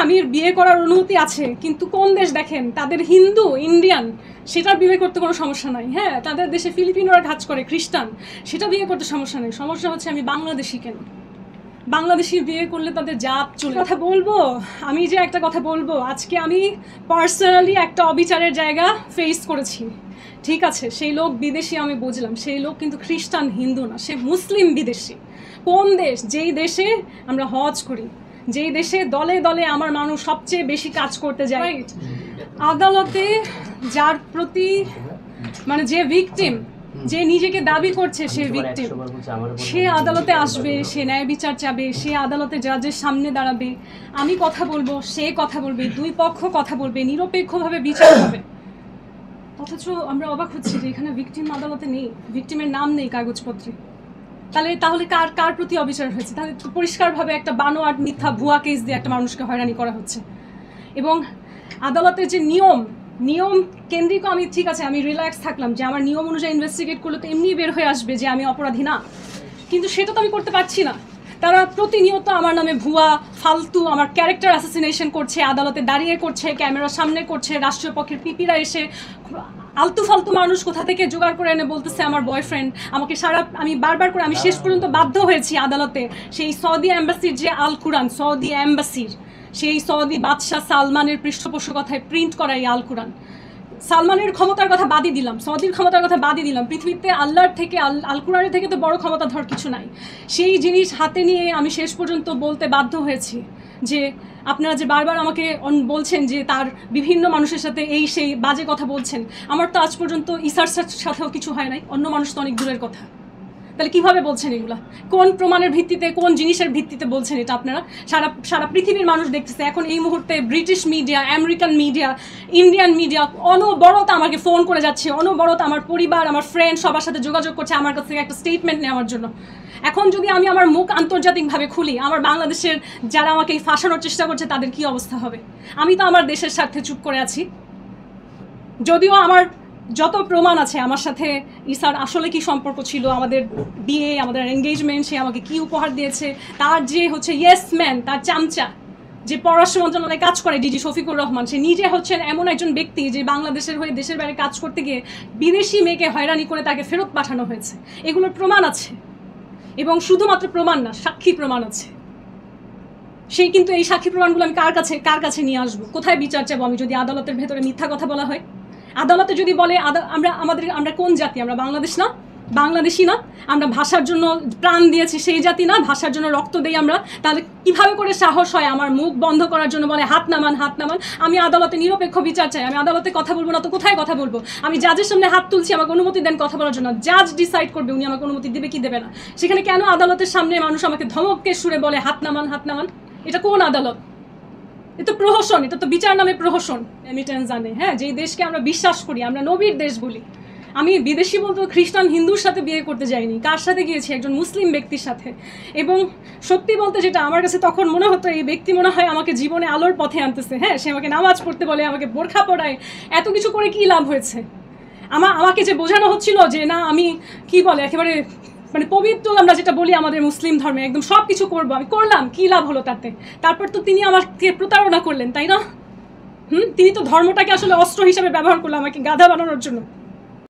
স্বামীর বিয়ে করার অনুমতি আছে, কিন্তু কোন দেশ দেখেন তাদের হিন্দু ইন্ডিয়ান সেটার বিয়ে করতে কোনো সমস্যা নাই। হ্যাঁ, তাদের দেশে ফিলিপিনোরা কাজ করে, খ্রিস্টান, সেটা বিয়ে করতে সমস্যা নেই। সমস্যা হচ্ছে আমি বাংলাদেশি কেন, বাংলাদেশি বিয়ে করলে তাদের জাত চলে। কথা বলবো, আমি যে একটা কথা বলবো, আজকে আমি পার্সোনালি একটা অবিচারের জায়গা ফেস করেছি। ঠিক আছে, সেই লোক বিদেশি আমি বুঝলাম, সেই লোক কিন্তু খ্রিস্টান হিন্দু না, সে মুসলিম বিদেশি। কোন দেশ? যেই দেশে আমরা হজ করি, যেই দেশে দলে দলে আমার মানুষ সবচেয়ে বেশি কাজ করতে যায়। আদালতে যার প্রতি মানে যে ভিকটিম, যে নিজেকে দাবি করছে সে ভিকটিম, সে আদালতে আসবে, সে ন্যায় বিচার চাবে, সে আদালতে জাজের সামনে দাঁড়াবে, আমি কথা বলবো, সে কথা বলবে, দুই পক্ষ কথা বলবে, নিরপেক্ষভাবে বিচার হবে। অথচ আমরা অবাক হচ্ছি যে এখানে ভিকটিম আদালতে নেই, ভিকটিমের নাম নেই কাগজপত্রে। তাহলে কার কার প্রতি অবিচার হয়েছে? তাহলে পরিষ্কারভাবে একটা বানোয়াট মিথ্যা ভুয়া কেস দিয়ে একটা মানুষকে হয়রানি করা হচ্ছে। এবং আদালতের যে নিয়ম কেন্দ্রিক, আমি ঠিক আছে, আমি রিল্যাক্স থাকলাম যে আমার নিয়ম অনুযায়ী ইনভেস্টিগেট করলে তো এমনি বের হয়ে আসবে যে আমি অপরাধী না, কিন্তু সেটা তো আমি করতে পারছি না। তারা প্রতিনিয়ত আমার নামে ভুয়া ফালতু আমার ক্যারেক্টার অ্যাসাসিনেশন করছে, আদালতে দাঁড়িয়ে করছে, ক্যামেরার সামনে করছে, রাষ্ট্রীয় পক্ষের পিপিরা এসে আলতু ফালতু মানুষ কোথা থেকে জোগাড় করে এনে বলতেছে আমার বয়ফ্রেন্ড আমাকে আমি বারবার করে, আমি শেষ পর্যন্ত বাধ্য হয়েছি আদালতে সেই সৌদি অ্যাম্বাসির যে আল কুরআন, সৌদি অ্যাম্বাসির সেই সৌদি বাদশাহ সালমানের পৃষ্ঠপোষকতায় প্রিন্ট করা এই আল কুরআন। সালমানের ক্ষমতার কথা বাদই দিলাম, সৌদির ক্ষমতার কথা বাদই দিলাম, পৃথিবীতে আল্লাহর থেকে আল কুরআনের থেকে তো বড় ক্ষমতাধর কিছু নাই। সেই জিনিস হাতে নিয়ে আমি শেষ পর্যন্ত বলতে বাধ্য হয়েছি যে আপনারা যে বারবার আমাকে বলছেন যে তার বিভিন্ন মানুষের সাথে এই সেই বাজে কথা বলছেন, আমার তো আজ পর্যন্ত ইসার সাথেও কিছু হয় নাই, অন্য মানুষ তো অনেক দূরের কথা। তাহলে কিভাবে বলছেন এগুলা? কোন প্রমাণের ভিত্তিতে, কোন জিনিসের ভিত্তিতে বলছেন এটা? আপনারা সারা পৃথিবীর মানুষ দেখতেছে এখন এই মুহূর্তে, British media, American media, Indian media অনবরত আমাকে ফোন করে যাচ্ছে, অনবরত আমার পরিবার, আমার ফ্রেন্ড সবার সাথে যোগাযোগ করছে আমার কাছ থেকে একটা স্টেটমেন্ট নেওয়ার জন্য। এখন যদি আমি আমার মুখ আন্তর্জাতিকভাবে খুলি, আমার বাংলাদেশের যারা আমাকে ফাঁসানোর চেষ্টা করছে তাদের কি অবস্থা হবে? আমি তো আমার দেশের স্বার্থে চুপ করে আছি। যদিও আমার যত প্রমাণ আছে আমার সাথে ইসার আসলে কি সম্পর্ক ছিল, আমাদের বিয়ে, আমাদের এঙ্গেজমেন্ট, সে আমাকে কি উপহার দিয়েছে, তার যে হচ্ছে ইয়েস ম্যান, তার চামচা যে পররাষ্ট্র মন্ত্রণালয়ে কাজ করে, ডিজি শফিকুর রহমান, সে নিজে হচ্ছেন এমন একজন ব্যক্তি যে বাংলাদেশের হয়ে দেশের বাইরে কাজ করতে গিয়ে বিদেশি মেয়েকে হয়রানি করে তাকে ফেরত পাঠানো হয়েছে। এগুলোর প্রমাণ আছে, এবং শুধুমাত্র প্রমাণ না, সাক্ষী প্রমাণ আছে। সেই কিন্তু এই সাক্ষী প্রমাণগুলো আমি কার কাছে নিয়ে আসবো? কোথায় বিচার চাবো আমি যদি আদালতের ভেতরে মিথ্যা কথা বলা হয়? আদালতে যদি বলে আমরা কোন জাতি? আমরা বাংলাদেশ না, বাংলাদেশি না, আমরা ভাষার জন্য প্রাণ দিয়েছি সেই জাতি না, ভাষার জন্য রক্ত দেই আমরা, তাহলে কিভাবে করে সাহস হয় আমার মুখ বন্ধ করার জন্য বলে হাত নামান, হাত নামান? আমি আদালতে নিরপেক্ষ বিচার চাই, আমি আদালতে কথা বলবো না তো কোথায় কথা বলবো? আমি জাজের সামনে হাত তুলছি, আমাকে অনুমতি দেন কথা বলার জন্য, জাজ ডিসাইড করবে উনি আমাকে অনুমতি দেবে কি দেবে না। সেখানে কেন আদালতের সামনে মানুষ আমাকে ধমককে সুরে বলে হাত নামান, হাত নামান? এটা কোন আদালত? এটা তো প্রহসন, এটা তো বিচার নামে প্রহসন। এমিটেন্স জানে, হ্যাঁ, যেই দেশকে আমরা বিশ্বাস করি, আমরা নবীর দেশ বলি। আমি বিদেশি বলতে খ্রিস্টান হিন্দুর সাথে বিয়ে করতে যাইনি, কার সাথে গিয়েছি? একজন মুসলিম ব্যক্তির সাথে। এবং সত্যি বলতে যেটা আমার কাছে তখন মনে হতো, এই ব্যক্তি মনে হয় আমাকে জীবনে আলোর পথে আনতেছে। হ্যাঁ, সে আমাকে নামাজ পড়তে বলে, আমাকে বোরখা পড়ায়, এত কিছু করে কি লাভ হয়েছে? আমাকে যে বোঝানো হচ্ছিল যে না আমি কি বলে একেবারে মানে পবিত্র, আমরা যেটা বলি আমাদের মুসলিম ধর্মে, একদম সব কিছু করবো, আমি করলাম, কি লাভ হলো তাতে? তারপর তো তিনি আমাকে প্রতারণা করলেন, তাই না? তিনি তো ধর্মটাকে আসলে অস্ত্র হিসাবে ব্যবহার করলো আমাকে গাধা বানানোর জন্য।